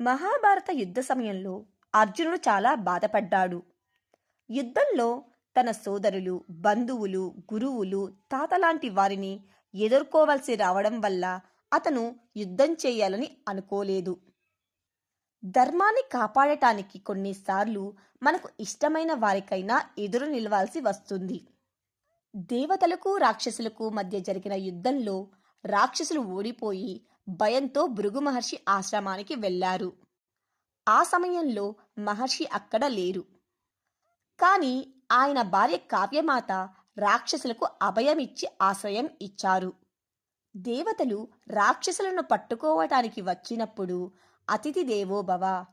మహాభారత యుద్ధ సమయంలో అర్జునుడు చాలా బాధపడ్డాడు. యుద్ధంలో తన సోదరులు, బంధువులు, గురువులు, తాతలాంటి వారిని ఎదుర్కోవలసి రావడం వల్ల అతను యుద్ధం చేయాలని అనుకోలేదు. ధర్మాన్ని కాపాడటానికి కొన్నిసార్లు మనకు ఇష్టమైన వారికైనా ఎదురు నిలవాల్సి వస్తుంది. దేవతలకు రాక్షసులకు మధ్య జరిగిన యుద్ధంలో రాక్షసులు ఓడిపోయి భయంతో భృగు మహర్షి ఆశ్రమానికి వెళ్లారు. ఆ సమయంలో మహర్షి అక్కడ లేరు. కాని ఆయన భార్య కావ్యమాత రాక్షసులకు అభయమిచ్చి ఆశ్రయం ఇచ్చారు. దేవతలు రాక్షసులను పట్టుకోవటానికి వచ్చినప్పుడు అతిథి దేవో భవ,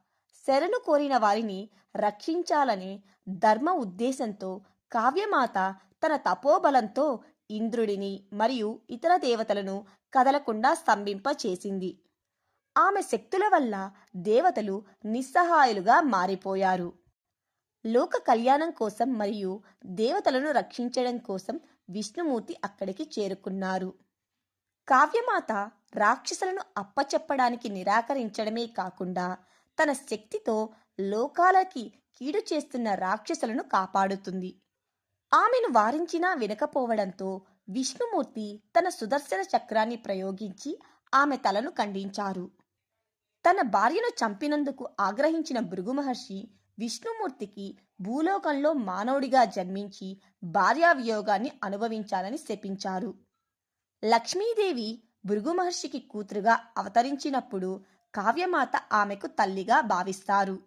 శరణు కోరిన వారిని రక్షించాలనే ధర్మ ఉద్దేశంతో కావ్యమాత తన తపోబలంతో ఇంద్రుడిని మరియు ఇతర దేవతలను కదలకుండా స్తంభింప చేసింది. ఆమె శక్తుల వల్ల దేవతలు నిస్సహాయులుగా మారిపోయారు. లోక కళ్యాణం కోసం మరియు దేవతలను రక్షించడం కోసం విష్ణుమూర్తి అక్కడికి చేరుకున్నారు. కావ్యమాత రాక్షసులను అప్పచెప్పడానికి నిరాకరించడమే కాకుండా తన శక్తితో లోకాలకి కీడు చేస్తున్న రాక్షసులను కాపాడుతుంది. ఆమెను వారించినా వినకపోవడంతో విష్ణుమూర్తి తన సుదర్శన చక్రాన్ని ప్రయోగించి ఆమె తలను ఖండించారు. తన భార్యను చంపినందుకు ఆగ్రహించిన భృగు మహర్షి విష్ణుమూర్తికి భూలోకంలో మానవుడిగా జన్మించి భార్యావియోగాన్ని అనుభవించాలని శపించారు. లక్ష్మీదేవి భృగు మహర్షికి కూతురుగా అవతరించినప్పుడు కావ్యమాత ఆమెకు తల్లిగా భావిస్తారు.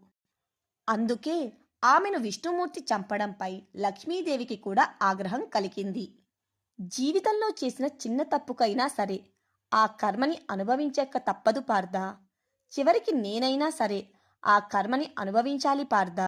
అందుకే ఆమెను విష్ణుమూర్తి చంపడంపై లక్ష్మీదేవికి కూడా ఆగ్రహం కలిగింది. జీవితంలో చేసిన చిన్న తప్పుకైనా సరే ఆ కర్మని అనుభవించక తప్పదు పార్దా. చివరికి నేనైనా సరే ఆ కర్మని అనుభవించాలి పార్దా.